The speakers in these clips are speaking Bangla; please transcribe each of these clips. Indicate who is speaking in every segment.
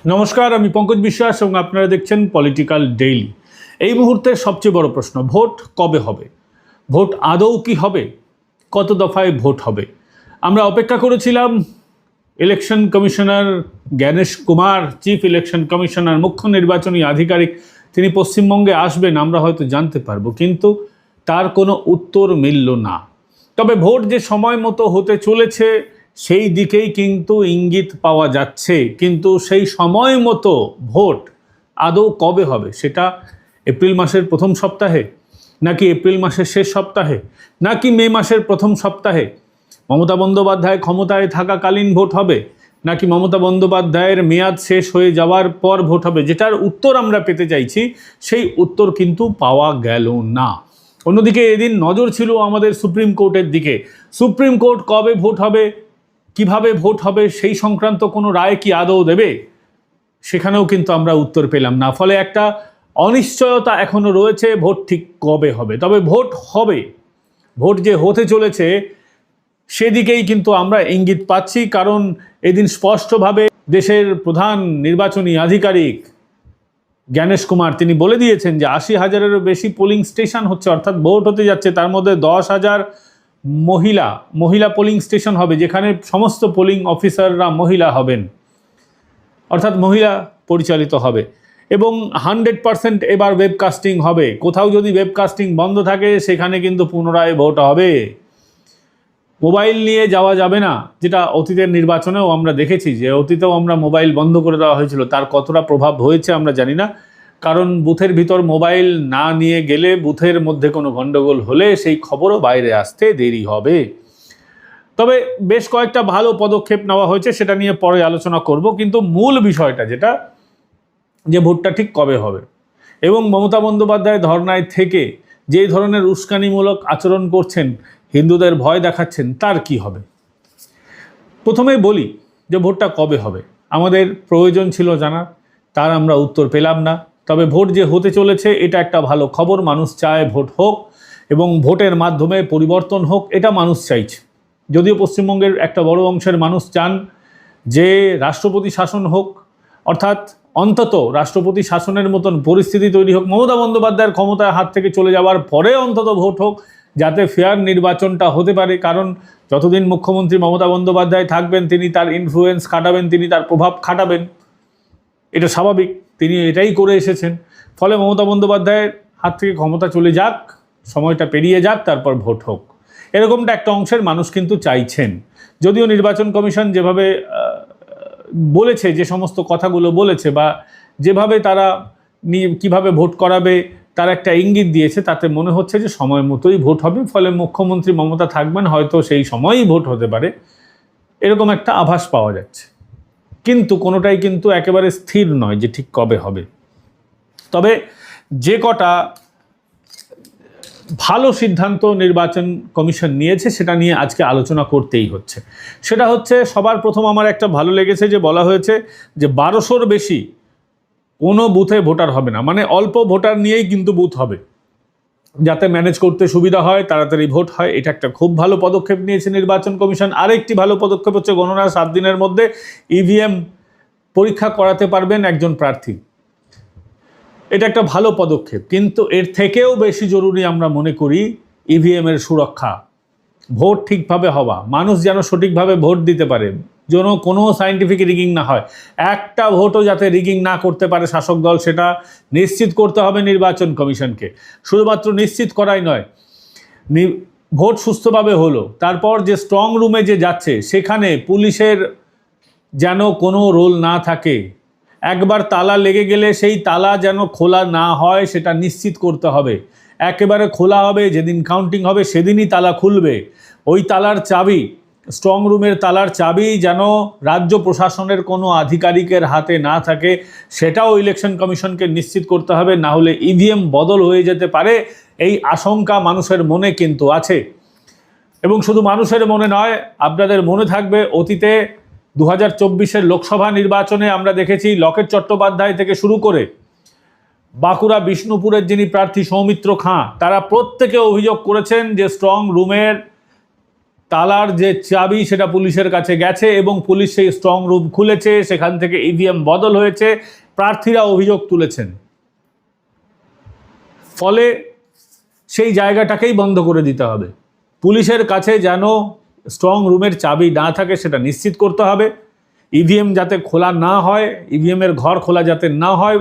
Speaker 1: নমস্কার, আমি পঙ্কজ বিশ্বাস এবং আপনারা দেখছেন পলিটিক্যাল ডেইলি। এই মুহূর্তে সবচেয়ে বড় প্রশ্ন, ভোট কবে হবে? ভোট আদৌ কি হবে? কত দফায় ভোট হবে? আমরা অপেক্ষা করেছিলাম election commissioner Gyanesh Kumar, chief election commissioner, মুখ্য নির্বাচনী আধিকারিক, তিনি পশ্চিমবঙ্গে আসবেন, আমরা হয়তো জানতে পারবো, কিন্তু তার কোনো উত্তর মিলল না। তবে ভোট যে সময় মতো হতে চলেছে সেই দিকেই কিন্তু ইঙ্গিত পাওয়া যাচ্ছে, কিন্তু সেই সময় মতো ভোট আদৌ কবে হবে সেটা এপ্রিল মাসের প্রথম সপ্তাহে, নাকি এপ্রিল মাসের শেষ সপ্তাহে, নাকি মে মাসের প্রথম সপ্তাহে? মমতা বন্দ্যোপাধ্যায় ক্ষমতায় থাকাকালীন ভোট হবে, নাকি মমতা বন্দ্যোপাধ্যায়ের মেয়াদ শেষ হয়ে যাওয়ার পর ভোট হবে? যেটার উত্তর আমরা পেতে চাইছি সেই উত্তর কিন্তু পাওয়া গেল না। অন্যদিকে এদিন নজর ছিল আমাদের সুপ্রিম কোর্টের দিকে। সুপ্রিম কোর্ট কবে ভোট হবে, কিভাবে ভোট হবে সেই সংক্রান্ত কোনো রায় কি আদৌ দেবে, সেখানেও কিন্তু আমরা উত্তর পেলাম না। ফলে একটা অনিশ্চয়তা এখনো রয়েছে ভোট ঠিক কবে হবে। তবে ভোট হবে, ভোট যে হতে চলেছে সেদিকেই কিন্তু আমরা ইঙ্গিত পাচ্ছি, কারণ এদিন স্পষ্টভাবে দেশের প্রধান নির্বাচনী আধিকারিক জ্ঞানেশ কুমার তিনি বলে দিয়েছেন যে ৮০,০০০-এরও বেশি পোলিং স্টেশন হচ্ছে, অর্থাৎ ভোট হতে যাচ্ছে। তার মধ্যে ১০,০০০ মহিলা পোলিং স্টেশন হবে, যেখানে সমস্ত পোলিং অফিসাররা মহিলা হবেন, অর্থাৎ মহিলা পরিচালিত হবে। এবং 100% এবার ওয়েবকাস্টিং হবে। কোথাও যদি ওয়েবকাস্টিং বন্ধ থাকে সেখানে কিন্তু পুনরায় ভোট হবে। মোবাইল নিয়ে যাওয়া যাবে না, যেটা অতীতের নির্বাচনেও আমরা দেখেছি যে অতীতেও আমরা মোবাইল বন্ধ করে দেওয়া হয়েছিল। তার কতটা প্রভাব হয়েছে আমরা জানি না, কারণ বুথের ভিতর মোবাইল না নিয়ে গেলে বুথের মধ্যে কোনো গণ্ডগোল হলে সেই খবরও বাইরে আসতে দেরি হবে। তবে বেশ কয়েকটা ভালো পদক্ষেপ নেওয়া হয়েছে, সেটা নিয়ে পরে আলোচনা করব। কিন্তু মূল বিষয়টা যেটা, যে ভোটটা ঠিক কবে হবে এবং মমতা বন্দ্যোপাধ্যায় ধর্নায় থেকে যে ধরনের উস্কানিমূলক আচরণ করছেন, হিন্দুদের ভয় দেখাচ্ছেন, তার কি হবে? প্রথমেই বলি যে ভোটটা কবে হবে আমাদের প্রয়োজন ছিল জানার, তার আমরা উত্তর পেলাম না। তবে ভোট যে হতে চলেছে এটা একটা ভালো খবর। মানুষ চায় ভোট হোক এবং ভোটের মাধ্যমে পরিবর্তন হোক, এটা মানুষ চাইছে। যদিও পশ্চিমবঙ্গের একটা বড় অংশের মানুষ চান যে রাষ্ট্রপতি শাসন হোক, অর্থাৎ অন্তত রাষ্ট্রপতি শাসনের মতন পরিস্থিতি তৈরি হোক, মমতা বন্দ্যোপাধ্যায়ের ক্ষমতায় হাত থেকে চলে যাওয়ার পরে অন্তত ভোট হোক, যাতে ফেয়ার নির্বাচনটা হতে পারে। কারণ যতদিন মুখ্যমন্ত্রী মমতা বন্দ্যোপাধ্যায় থাকবেন তিনি তার ইনফ্লুয়েন্স খাটাবেন, তিনি তার প্রভাব খাটাবেন, এটা স্বাভাবিক, তিনি এটাই করে এসেছেন। ফলে মমতা বন্দ্যোপাধ্যায়ের হাত থেকে ক্ষমতা চলে যাক, সময়টা পেরিয়ে যাক, তারপর ভোট হোক, এরকমটা একটা অংশের মানুষ কিন্তু চাইছেন। যদিও নির্বাচন কমিশন যেভাবে বলেছে, যে সমস্ত কথাগুলো বলেছে, বা যেভাবে তারা কিভাবে ভোট করাবে তার একটা ইঙ্গিত দিয়েছে, তাতে মনে হচ্ছে যে সময় মতোই ভোট হবে। ফলে মুখ্যমন্ত্রী মমতা থাকবেন, হয়তো সেই সময়ই ভোট হতে পারে, এরকম একটা আভাস পাওয়া যাচ্ছে। কিন্তু কোনোটাই কিন্তু একেবারে স্থির নয় যে ঠিক কবে হবে। তবে যে কটা ভালো সিদ্ধান্ত নির্বাচন কমিশন নিয়েছে সেটা নিয়ে আজকে আলোচনা করতেই হচ্ছে। সেটা হচ্ছে, সবার প্রথম আমার একটা ভালো লেগেছে যে বলা হয়েছে যে ১২০০-র বেশি কোনো বুথে ভোটার হবে না, মানে অল্প ভোটার নিয়েই কিন্তু বুথ হবে, যাতে ম্যানেজ করতে সুবিধা হয়, তাড়াতাড়ি ভোট হয়। এটা একটা খুব ভালো পদক্ষেপ নিয়েছে নির্বাচন কমিশন। আরেকটি ভালো পদক্ষেপ হচ্ছে গণনার 7 দিনের মধ্যে ইভিএম পরীক্ষা করাতে পারবেন একজন প্রার্থী। এটা একটা ভালো পদক্ষেপ, কিন্তু এর থেকেও বেশি জরুরি আমরা মনে করি ইভিএমের সুরক্ষা, ভোট ঠিকভাবে হওয়া, মানুষ যেন সঠিকভাবে ভোট দিতে পারে, যেন কোনো সায়েন্টিফিক রিগিং না হয়, একটা ভোটও যাতে রিগিং না করতে পারে শাসক দল, সেটা নিশ্চিত করতে হবে নির্বাচন কমিশনকে। শুধুমাত্র নিশ্চিত করাই নয়, ভোট সুস্থভাবে হলো, তারপর যে স্ট্রং রুমে যে যাচ্ছে সেখানে পুলিশের যেন কোনো রোল না থাকে। একবার তালা লেগে গেলে সেই তালা যেন খোলা না হয় সেটা নিশ্চিত করতে হবে। একেবারে খোলা হবে, যেদিন কাউন্টিং হবে সেদিনই তালা খুলবে। ওই তালার চাবি, স্ট্রং রুমের তালার চাবি যেন রাজ্য প্রশাসনের কোনো আধিকারিকের হাতে না থাকে, সেটাও ইলেকশন কমিশনকে নিশ্চিত করতে হবে। না হলে ইভিএম বদল হয়ে যেতে পারে, এই আশঙ্কা মানুষের মনে কিন্তু আছে। এবং শুধু মানুষের মনে নয়, আপনাদের মনে থাকবে অতীতে 2024-এর লোকসভা নির্বাচনে আমরা দেখেছি লকেট চট্টোপাধ্যায় থেকে শুরু করে বাঁকুড়া বিষ্ণুপুরের যিনি প্রার্থী সৌমিত্র খাঁ, তারা প্রত্যেকে অভিযোগ করেছেন যে স্ট্রং রুমের তালার যে চাবি সেটা পুলিশের কাছে গেছে এবং পুলিশ সেই স্ট্রং রুম খুলেছে, সেখান থেকে ইভিএম বদল হয়েছে, প্রার্থীরা অভিযোগ তুলেছেন। ফলে সেই জায়গাটাকেই বন্ধ করে দিতে হবে। পুলিশের কাছে যেন স্ট্রং রুমের চাবি না থাকে সেটা নিশ্চিত করতে হবে। ইভিএম যাতে খোলা না হয়, ইভিএমের ঘর খোলা যাতে না হয়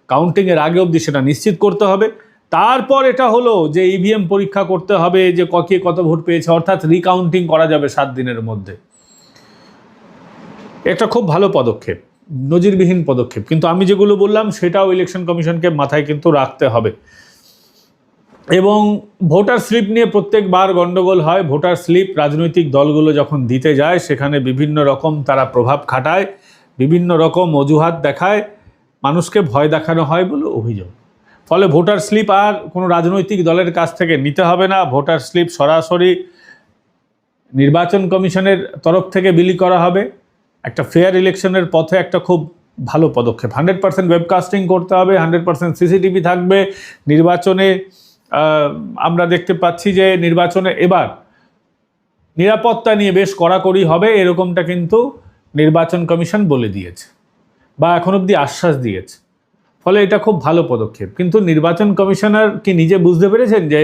Speaker 1: কাউন্টিংয়ের আগে অবধি, সেটা নিশ্চিত করতে হবে। তারপর এটা হলো যে ইভিএম পরীক্ষা করতে হবে যে কে কত ভোট পেয়েছে, অর্থাৎ রিকাউন্টিং করা যাবে 7 দিনের মধ্যে। একটা খুব ভালো পদক্ষেপ, নজিরবিহীন পদক্ষেপ, কিন্তু আমি যেগুলো বললাম সেটাও ইলেকশন কমিশনকে মাথায় কিন্তু রাখতে হবে। এবং ভোটার স্লিপ নিয়ে প্রত্যেকবার গণ্ডগোল হয়। ভোটার স্লিপ রাজনৈতিক দলগুলো যখন দিতে যায় সেখানে বিভিন্ন রকম তারা প্রভাব খাটায়, বিভিন্ন রকম অজুহাত দেখায়, মানুষকে ভয় দেখানো হয় বলে অভিযোগ। ফলে ভোটার স্লিপ আর কোনো রাজনৈতিক দলের কাছ থেকে নিতে হবে না। ভোটার স্লিপ সরাসরি নির্বাচন কমিশনের তরফ থেকে বিলি করা হবে। একটা ফেয়ার ইলেকশনের পথে একটা খুব ভালো পদক্ষেপ। 100% ওয়েবকাস্টিং করতে হবে, 100% সিসিটিভি থাকবে নির্বাচনে। আমরা দেখতে পাচ্ছি যে নির্বাচনে এবার নিরাপত্তা নিয়ে বেশ কড়াকড়ি হবে, এরকমটা কিন্তু নির্বাচন কমিশন বলে দিয়েছে বা এখন অবধি আশ্বাস দিয়েছে। ফলে এটা খুব ভালো পদক্ষেপ। কিন্তু নির্বাচন কমিশনার কি নিজে বুঝতে পেরেছেন যে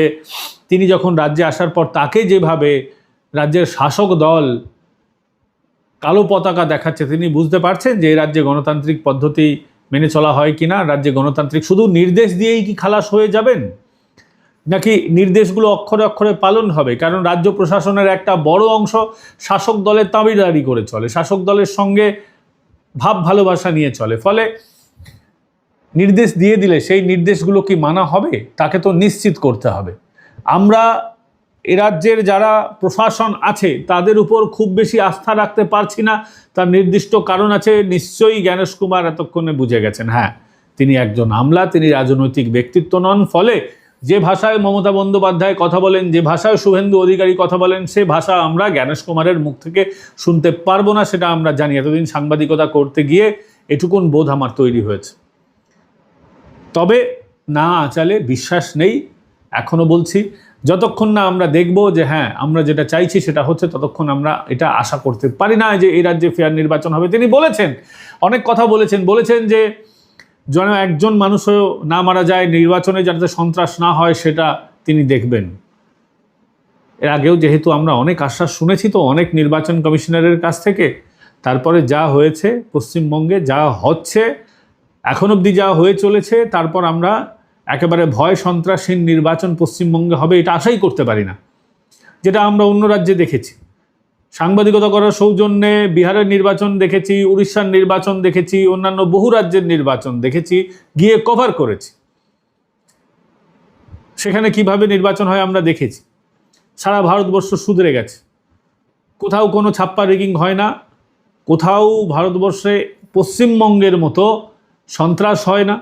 Speaker 1: তিনি যখন রাজ্যে আসার পর তাকে যেভাবে রাজ্যের শাসক দল কালো পতাকা দেখাচ্ছে, তিনি বুঝতে পারছেন যে এই রাজ্যে গণতান্ত্রিক পদ্ধতি মেনে চলা হয় কিনা? রাজ্যে গণতান্ত্রিক শুধু নির্দেশ দিয়েই কি খালাস হয়ে যাবেন, নাকি নির্দেশগুলো অক্ষরে অক্ষরে পালন হবে? কারণ রাজ্য প্রশাসনের একটা বড় অংশ শাসক দলের দাবিদারি করে চলে, শাসক দলের সঙ্গে ভাব ভালোবাসা নিয়ে চলে। ফলে নির্দেশ দিয়ে দিলে সেই নির্দেশগুলো কি মানা হবে, তাকে তো নিশ্চিত করতে হবে। আমরা এ রাজ্যের যারা প্রশাসন আছে তাদের উপর খুব বেশি আস্থা রাখতে পারছি না। তার নির্দিষ্ট কারণ আছে, নিশ্চয়ই জ্ঞানেশ কুমার এতক্ষণে বুঝে গেছেন। হ্যাঁ, তিনি একজন আমলা, তিনি রাজনৈতিক ব্যক্তিত্ব নন। ফলে যে ভাষায় মমতা বন্দ্যোপাধ্যায় কথা বলেন, যে ভাষায় শুভেন্দু অধিকারী কথা বলেন, সে ভাষা আমরা জ্ঞানেশ কুমারের মুখ থেকে শুনতে পারবো না, সেটা আমরা জানি। এতদিন সাংবাদিকতা করতে গিয়ে এটুকুন বোধ আমার তৈরি হয়েছে। তবে না আচালে বিশ্বাস নেই, এখনও বলছি। যতক্ষণ না আমরা দেখব যে হ্যাঁ আমরা যেটা চাইছি সেটা হচ্ছে, ততক্ষণ আমরা এটা আশা করতে পারি না যে এই রাজ্যে ফেয়ার নির্বাচন হবে। তিনি বলেছেন, অনেক কথা বলেছেন যে যেন একজন মানুষও না মারা যায়, নির্বাচনে যাতে সন্ত্রাস না হয় সেটা তিনি দেখবেন। এর আগেও যেহেতু আমরা অনেক আশ্বাস শুনেছি তো অনেক নির্বাচন কমিশনারের কাছ থেকে, তারপরে যা হয়েছে পশ্চিমবঙ্গে, যা হচ্ছে এখন অবধি, যা হয়ে চলেছে, তারপর আমরা একেবারে ভয় সন্ত্রাসহীন নির্বাচন পশ্চিমবঙ্গে হবে এটা আশাই করতে পারি না, যেটা আমরা অন্য রাজ্যে দেখেছি। সাংবাদিকতা করার সৌজন্যে বিহারের নির্বাচন দেখেছি, উড়িষ্যার নির্বাচন দেখেছি, অন্যান্য বহু রাজ্যের নির্বাচন দেখেছি, গিয়ে কভার করেছি। সেখানে কিভাবে নির্বাচন হয় আমরা দেখেছি। সারা ভারতবর্ষ শুধরে গেছে, কোথাও কোনো ছাপ্পা রিগিং হয় না, কোথাও ভারতবর্ষে পশ্চিমবঙ্গের মতো সন্ত্রাস হয় না।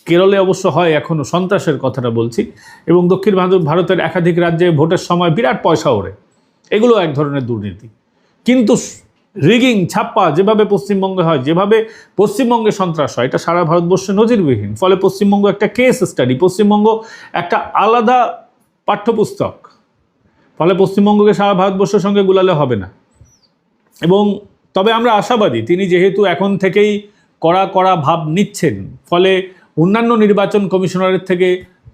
Speaker 1: কেরলে অবশ্য হয় এখনও, সন্ত্রাসের কথাটা বলছি। এবং দক্ষিণ ভারতের একাধিক রাজ্যে ভোটের সময় বিরাট পয়সা ওড়ে, এগুলো এক ধরনের দুর্নীতি। কিন্তু রিগিং, ছাপ্পা যেভাবে পশ্চিমবঙ্গে হয়, যেভাবে পশ্চিমবঙ্গে সন্ত্রাস হয়, এটা সারা ভারতবর্ষে নজিরবিহীন। ফলে পশ্চিমবঙ্গ একটা কেস স্টাডি, পশ্চিমবঙ্গ একটা আলাদা পাঠ্যপুস্তক। ফলে পশ্চিমবঙ্গকে সারা ভারতবর্ষের সঙ্গে গুলালে হবে না। এবং তবে আমরা আশাবাদী, তিনি যেহেতু এখন থেকেই কড়া কড়া ভাব নিচ্ছেন, ফলে অন্যান্য নির্বাচন কমিশনারের থেকে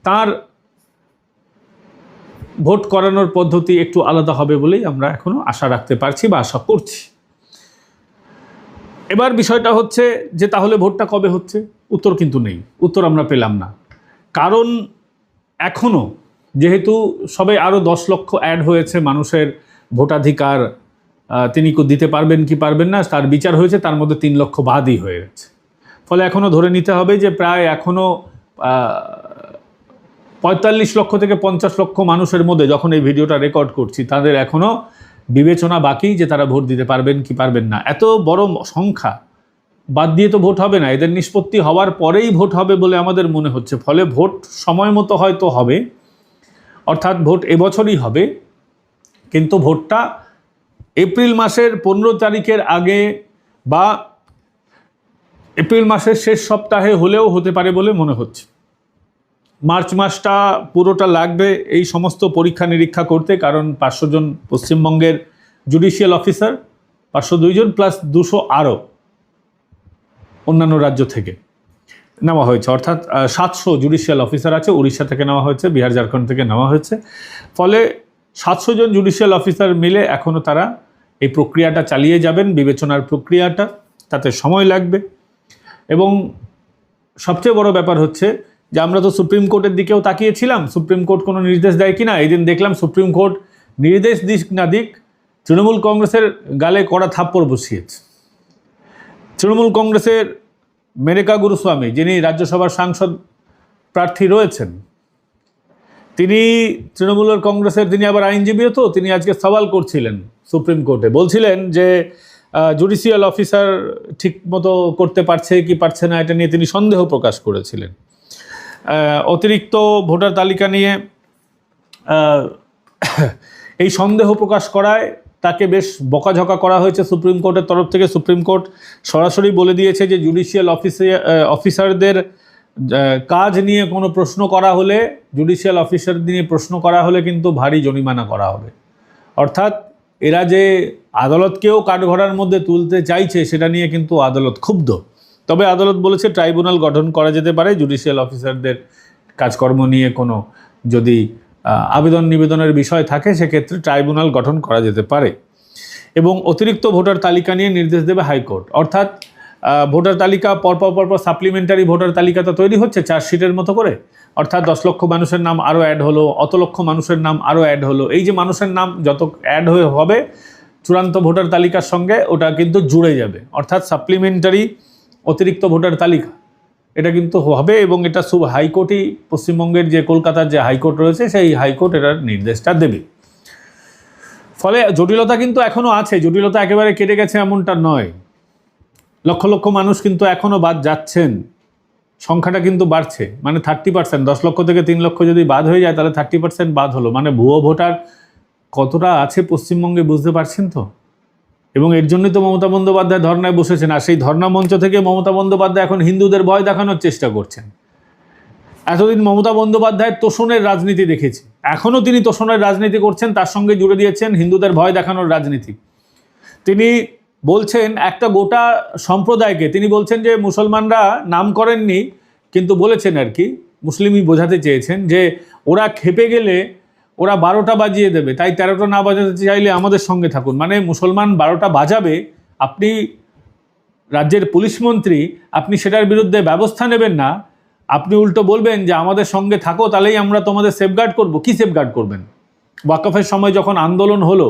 Speaker 1: তার ভোট করানোর পদ্ধতি একটু আলাদা হবে বলেই আমরা এখনো আশা রাখতে পারছি বা আশা করছি। এবার বিষয়টা হচ্ছে যে তাহলে ভোটটা কবে হচ্ছে? উত্তর কিন্তু নেই, উত্তর আমরা পেলাম না। কারণ এখনও যেহেতু সবে আরও 10 লক্ষ অ্যাড হয়েছে মানুষের ভোটাধিকার, তিনি দিতে পারবেন কি পারবেন না তার বিচার হয়েছে, তার মধ্যে 3 লক্ষ বাদই হয়ে গেছে। ফলে এখনও ধরে নিতে হবে যে প্রায় এখনও 45 লক্ষ থেকে 50 লক্ষ মানুষের মধ্যে, যখন এই ভিডিওটা রেকর্ড করছি, তাদের এখনও বিবেচনা বাকি যে তারা ভোট দিতে পারবেন কি পারবেন না। এত বড় সংখ্যা বাদ দিয়ে তো ভোট হবে না, এদের নিষ্পত্তি হওয়ার পরেই ভোট হবে বলে আমাদের মনে হচ্ছে। ফলে ভোট সময় মতো হয়তো হবে, অর্থাৎ ভোট এবছরই হবে, কিন্তু ভোটটা এপ্রিল মাসের 15 তারিখের আগে বা এপ্রিল মাসের শেষ সপ্তাহে হলেও হতে পারে বলে মনে হচ্ছে। মার্চ মাসটা পুরোটা লাগবে এই সমস্ত পরীক্ষা নিরীক্ষা করতে, কারণ 500 জন পশ্চিমবঙ্গের জুডিশিয়াল অফিসার, 502 জন প্লাস 200 আরও অন্যান্য রাজ্য থেকে নেওয়া হয়েছে, অর্থাৎ 700 জুডিশিয়াল অফিসার আছে। উড়িষ্যা থেকে নেওয়া হয়েছে, বিহার ঝাড়খণ্ড থেকে নেওয়া হয়েছে। ফলে 700 জন জুডিশিয়াল অফিসার মিলে এখনও তারা এই প্রক্রিয়াটা চালিয়ে যাবেন, বিবেচনার প্রক্রিয়াটা, তাতে সময় লাগবে। এবং সবচেয়ে বড় ব্যাপার হচ্ছে যে আমরা তো সুপ্রিম কোর্টের দিকেও তাকিয়েছিলাম, সুপ্রিম কোর্ট কোনো নির্দেশ দেয় কিনা। এই দিন দেখলাম সুপ্রিম কোর্ট নির্দেশ দিক না দিক তৃণমূল কংগ্রেসের গালে কড়া থাপ্পড় বসিয়েছে। তৃণমূল কংগ্রেসের মেনকা গুরুস্বামী, যিনি রাজ্যসভার সাংসদ প্রার্থী রয়েছেন, তিনি তৃণমূলের কংগ্রেসের, তিনি আবার আইনজীবীও, তো তিনি আজকে সওয়াল করছিলেন সুপ্রিম কোর্টে, বলছিলেন যে জুডিশিয়াল অফিসার ঠিক মতো করতে পারছে কি পারছে না এটা নিয়ে তিনি সন্দেহ প্রকাশ করেছিলেন। অতিরিক্ত ভোটার তালিকা নিয়ে এই সন্দেহ প্রকাশ করায় তাকে বেশ বকাঝকা করা হয়েছে সুপ্রিম কোর্টের তরফ থেকে। সুপ্রিম কোর্ট সরাসরি বলে দিয়েছে যে জুডিশিয়াল অফিসারদের কাজ নিয়ে কোনো প্রশ্ন করা হলে, জুডিশিয়াল অফিসার নিয়ে প্রশ্ন করা হলে কিন্তু ভারী জরিমানা করা হবে। অর্থাৎ এরা যে আদালতকেও কাঠগড়ার মধ্যে তুলতে চাইছে সেটা নিয়ে কিন্তু আদালত ক্ষুব্ধ। তবে আদালত বলেছে ট্রাইব্যুনাল গঠন করা যেতে পারে, জুডিশিয়াল অফিসারদের কাজকর্ম নিয়ে কোনো যদি আবেদন নিবেদনের বিষয় থাকে সেক্ষেত্রে ট্রাইব্যুনাল গঠন করা যেতে পারে। এবং অতিরিক্ত ভোটার তালিকা নিয়ে নির্দেশ দেবে হাইকোর্ট। অর্থাৎ ভোটার তালিকা পরপর সাপ্লিমেন্টারি ভোটার তালিকাটা তৈরি হচ্ছে চার্জশিটের মতো করে, অর্থাৎ 10 লক্ষ মানুষের নাম আরও অ্যাড হলো, অত লক্ষ মানুষের নাম আরও অ্যাড হলো। এই যে মানুষের নাম যত অ্যাড হয়ে হবে চূড়ান্ত ভোটার তালিকার সঙ্গে, ওটা কিন্তু জুড়ে যাবে। অর্থাৎ সাপ্লিমেন্টারি অতিরিক্ত ভোটার তালিকা এটা কিন্তু হবে। এবং এটা হাইকোর্টই, পশ্চিমবঙ্গের যে কলকাতার যে হাইকোর্ট রয়েছে সেই হাইকোর্ট এটার নির্দেশটা দেবে। ফলে জটিলতা কিন্তু এখনও আছে, জটিলতা একেবারে কেটে গেছে এমনটা নয়। লক্ষ লক্ষ মানুষ কিন্তু এখনও বাদ যাচ্ছেন, সংখ্যাটা কিন্তু বাড়ছে। মানে 30%, 10 লক্ষ থেকে 3 লক্ষ যদি বাদ হয়ে যায় তাহলে 30% বাদ হলো। মানে ভুয়ো ভোটার কতটা আছে পশ্চিমবঙ্গে বুঝতে পারছেন তো। এবং এর জন্যই তো মমতা বন্দ্যোপাধ্যায় ধর্নায় বসেছেন। আর সেই ধর্না মঞ্চ থেকে মমতা বন্দ্যোপাধ্যায় এখন হিন্দুদের ভয় দেখানোর চেষ্টা করছেন। এতদিন মমতা বন্দ্যোপাধ্যায় তোষণের রাজনীতি দেখেছি, এখনও তিনি তোষণের রাজনীতি করছেন, তার সঙ্গে জুড়ে দিয়েছেন হিন্দুদের ভয় দেখানোর রাজনীতি। তিনি বলছেন একটা গোটা সম্প্রদায়কে, তিনি বলছেন যে মুসলমানরা নাম করেননি কিন্তু বলেছেন আর কি, মুসলিমই বোঝাতে চেয়েছেন যে ওরা খেপে গেলে ওরা 12টা বাজিয়ে দেবে, তাই 13টা না বাজাতে চাইলে আমাদের সঙ্গে থাকুন। মানে মুসলমান 12টা বাজাবে, আপনি রাজ্যের পুলিশ মন্ত্রী, আপনি সেটার বিরুদ্ধে ব্যবস্থা নেবেন না, আপনি উল্টো বলবেন যে আমাদের সঙ্গে থাকো তাহলেই আমরা তোমাদের সেফগার্ড করব। কি সেফগার্ড করবেন? ওয়াকফের সময় যখন আন্দোলন হলো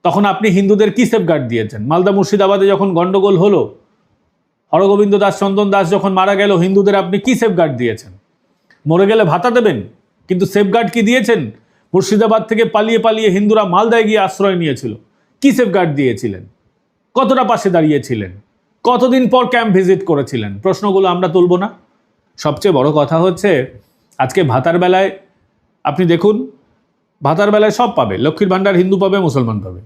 Speaker 1: তখন আপনি হিন্দুদের কি সেফগার্ড দিয়েছেন? মালদা মুর্শিদাবাদে যখন গন্ডগোল হলো, হরগোবিন্দ দাস, চন্দন দাস যখন মারা গেল, হিন্দুদের আপনি কি সেফগার্ড দিয়েছেন? মরে গেলে ভাতা দেবেন, কিন্তু সেফগার্ড কি দিয়েছেন? মুর্শিদাবাদ থেকে পালিয়ে পালিয়ে হিন্দুরা মালদায় গিয়ে আশ্রয় নিয়েছিল, কি সেফগার্ড দিয়েছিলেন? কতটা পাশে দাঁড়িয়েছিলেন? কতদিন পর ক্যাম্প ভিজিট করেছিলেন? প্রশ্নগুলো আমরা তুলব না? সবচেয়ে বড় কথা হচ্ছে আজকে ভাতার বেলায় আপনি দেখুন, ভাতার বেলায় সব পাবে, লক্ষ্মীর ভাণ্ডার হিন্দু পাবে, মুসলমান পাবে,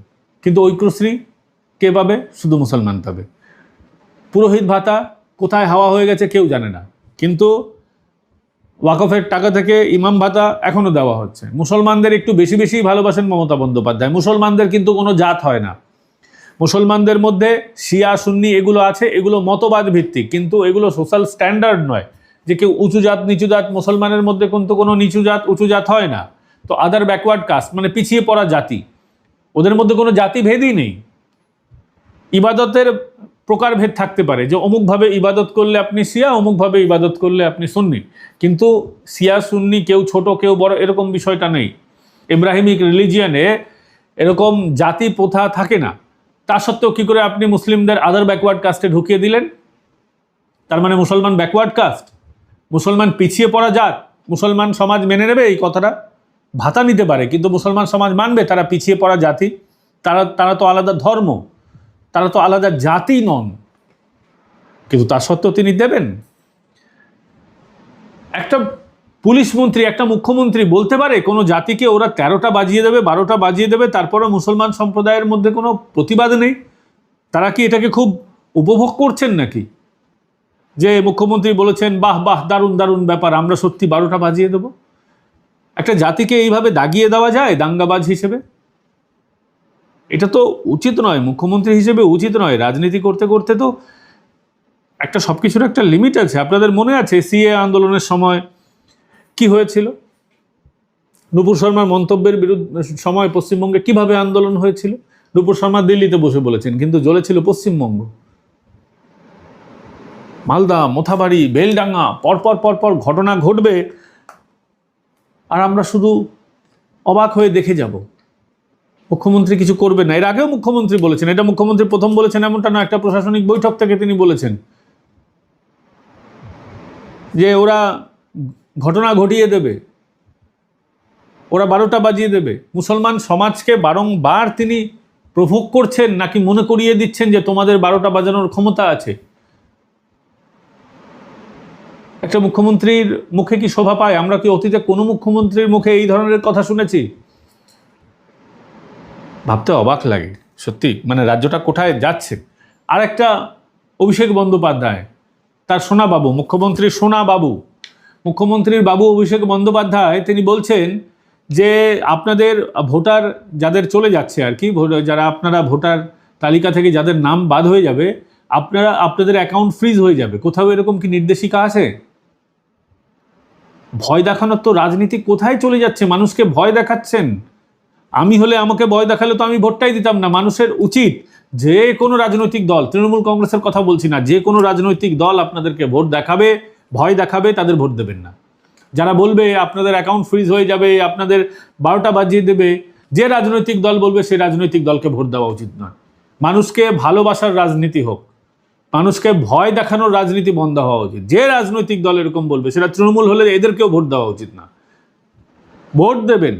Speaker 1: কিন্তু ঐক্যশ্রী কে পাবে? শুধু মুসলমান পাবে। পুরোহিত ভাতা কোথায় হাওয়া হয়ে গেছে কেউ জানে না, কিন্তু ওয়াকফের টাকা থেকে ইমাম ভাতা এখনও দেওয়া হচ্ছে। মুসলমানদের একটু বেশি বেশি ভালোবাসেন মমতা বন্দ্যোপাধ্যায়। মুসলমানদের কিন্তু কোনো জাত হয় না, মুসলমানদের মধ্যে শিয়া সুন্নি এগুলো আছে, এগুলো মতবাদ ভিত্তিক, কিন্তু এগুলো সোশ্যাল স্ট্যান্ডার্ড নয় যে কেউ উঁচু জাত নিচু জাত। মুসলমানের মধ্যে কিন্তু কোনো নিচু জাত উঁচু জাত হয় না। তো আদার ব্যাকওয়ার্ড কাস্ট মানে পিছিয়ে পড়া জাতি, ওদের মধ্যে কোনো জাতিভেদই নেই। ইবাদতের প্রকারভেদ থাকতে পারে যে অমুকভাবে ইবাদত করলে আপনি শিয়া, অমুকভাবে ইবাদত করলে আপনি সুন্নি, কিন্তু শিয়া সুন্নি কেউ ছোট কেউ বড় এরকম বিষয়টা নেই। ইব্রাহিমিক রিলিজিয়ানে এরকম জাতি প্রথা থাকে না। তা সত্ত্বেও কী করে আপনি মুসলিমদের আদার ব্যাকওয়ার্ড কাস্টে ঢুকিয়ে দিলেন? তার মানে মুসলমান ব্যাকওয়ার্ড কাস্ট, মুসলমান পিছিয়ে পড়া জাত। মুসলমান সমাজ মেনে নেবে এই কথাটা? ভাতা নিতে পারে কিন্তু মুসলমান সমাজ মানবে তারা পিছিয়ে পড়া জাতি? তারা তো আলাদা ধর্ম, তারা তো আলাদা জাতি নন, কিন্তু তা সত্ত্বেও তিনি দেবেন? একটা পুলিশ মন্ত্রী, একটা মুখ্যমন্ত্রী বলতে পারে কোনো জাতিকে ওরা 13টা বাজিয়ে দেবে, 12টা বাজিয়ে দেবে, তারপরে মুসলমান সম্প্রদায়ের মধ্যে কোনো প্রতিবাদ নেই? তারা কি এটাকে খুব উপভোগ করছেন নাকি? যে মুখ্যমন্ত্রী বলেছেন বাহ বাহ দারুণ দারুণ ব্যাপার, আমরা সত্যি 12টা বাজিয়ে দেব? একটা জাতিকে এইভাবে দাগিয়ে দেওয়া যায় দাঙ্গাবাজ হিসেবে? এটা তো উচিত নয়, মুখ্যমন্ত্রী হিসেবে উচিত নয়। রাজনীতি করতে করতে তো একটা সবকিছুর একটা লিমিট আছে। আপনাদের মনে আছে সিএ আন্দোলনের সময় কি হয়েছিল? নুপুর শর্মার মন্তব্যের বিরুদ্ধে সময় পশ্চিমবঙ্গে কিভাবে আন্দোলন হয়েছিল? নুপুর শর্মা দিল্লিতে বসে বলেছেন, কিন্তু জ্বলেছিল পশ্চিমবঙ্গ। মালদা, মোথাবাড়ি, বেলডাঙ্গা, পরপর পরপর ঘটনা ঘটবে আর আমরা শুধু অবাক হয়ে দেখে যাব। মুখ্যমন্ত্রী কিছু করবে না। এর আগেও মুখ্যমন্ত্রী বলেছেন, এটা মুখ্যমন্ত্রী প্রথম বলেছেন এমনটা না, একটা প্রশাসনিক বৈঠক থেকে তিনি বলেছেন যে ওরা ঘটনা ঘটিয়ে দেবে, ওরা 12টা বাজিয়ে দেবে। মুসলমান সমাজকে বারংবার তিনি প্রভোগ করছেন নাকি মনে করিয়ে দিচ্ছেন যে তোমাদের 12টা বাজানোর ক্ষমতা আছে? একটা মুখ্যমন্ত্রীর মুখে কি শোভা পায়? আমরা কি অতীতে কোনো মুখ্যমন্ত্রীর মুখে এই ধরনের কথা শুনেছি? ভাবতে অবাক লাগে সত্যি, মানে রাজ্যটা কোথায় যাচ্ছে। আর একটা অভিষেক বন্দ্যোপাধ্যায়, তার সোনা বাবু, মুখ্যমন্ত্রীর সোনা বাবু, মুখ্যমন্ত্রীর বাবু অভিষেক বন্দ্যোপাধ্যায় তিনি বলছেন যে আপনাদের ভোটার যাদের চলে যাচ্ছে আর কি, যারা আপনারা ভোটার তালিকা থেকে যাদের নাম বাদ হয়ে যাবে, আপনাদের অ্যাকাউন্ট ফ্রিজ হয়ে যাবে। কোথাও এরকম কি নির্দেশিকা আছে? ভয় দেখানোর তো রাজনীতি কোথায় চলে যাচ্ছে? মানুষকে ভয় দেখাচ্ছেন। আমি হলে আমাকে ভয় দেখালে তো আমি ভোটটাই দিতাম না। মানুষের উচিত, যে কোনো রাজনৈতিক দল, তৃণমূল কংগ্রেসের কথা বলছি না, যে কোনো রাজনৈতিক দল আপনাদেরকে ভোট দেখাবে, ভয় দেখাবে, তাদের ভোট দেবেন না। যারা বলবে আপনাদের অ্যাকাউন্ট ফ্রিজ হয়ে যাবে, আপনাদের 12টা বাজিয়ে দেবে, যে রাজনৈতিক দল বলবে সেই রাজনৈতিক দলকে ভোট দেওয়া উচিত নয়। মানুষকে ভালোবাসার রাজনীতি হোক, মানুষকে ভয় দেখানোর রাজনীতি বন্ধ হওয়া উচিত। যে রাজনৈতিক দল এরকম বলবে, সেটা তৃণমূল হলে এদেরকেও ভোট দেওয়া উচিত না। ভোট দেবেন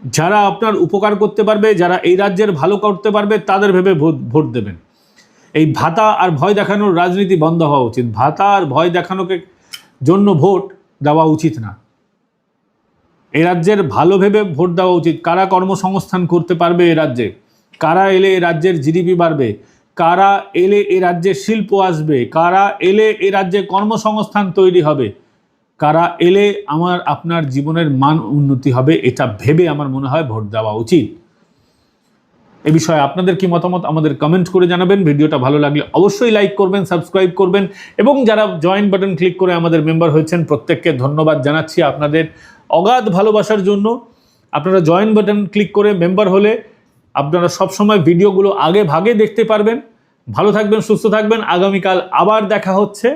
Speaker 1: যারা আপনার উপকার করতে পারবে, যারা এই রাজ্যের ভালো করতে পারবে, তাদের ভেবে ভোট দেবেন। এই ভাতা আর ভয় দেখানোর রাজনীতি বন্ধ হওয়া উচিত। ভাতা আর ভয় দেখানোকে জন্য ভোট দেওয়া উচিত না। এই রাজ্যের ভালো ভেবে ভোট দেওয়া উচিত। কারা কর্মসংস্থান করতে পারবে এ রাজ্যে, কারা এলে এ রাজ্যের জিডিপি বাড়বে, কারা এলে এ রাজ্যে শিল্প আসবে, কারা এলে এ রাজ্যে কর্মসংস্থান তৈরি হবে, কারা এলে আমার আপনার জীবনের মান উন্নতি হবে, এটা ভেবে আমার মনে হয় ভোট দেওয়া উচিত। এ বিষয়ে আপনাদের কি মতামত আমাদের কমেন্ট করে জানাবেন। ভিডিওটা ভালো লাগলে অবশ্যই লাইক করবেন, সাবস্ক্রাইব করবেন, এবং যারা জয়েন বাটন ক্লিক করে আমাদের মেম্বার হয়েছেন প্রত্যেককে ধন্যবাদ জানাচ্ছি আপনাদের অগাধ ভালোবাসার জন্য। আপনারা জয়েন বাটন ক্লিক করে মেম্বার হলে আপনারা সবসময় ভিডিওগুলো আগে ভাগে দেখতে পারবেন। ভালো থাকবেন, সুস্থ থাকবেন। আগামীকাল আবার দেখা হচ্ছে,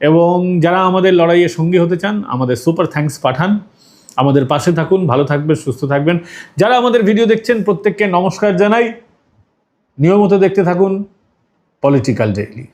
Speaker 1: এবং যারা আমাদের লড়াইয়ে সঙ্গী হতে চান আমাদের সুপার থ্যাঙ্কস পাঠান। আমাদের পাশে থাকুন, ভালো থাকবেন, সুস্থ থাকবেন। যারা আমাদের ভিডিও দেখছেন প্রত্যেককে নমস্কার জানাই। নিয়মিত দেখতে থাকুন পলিটিক্যাল ডেইলি।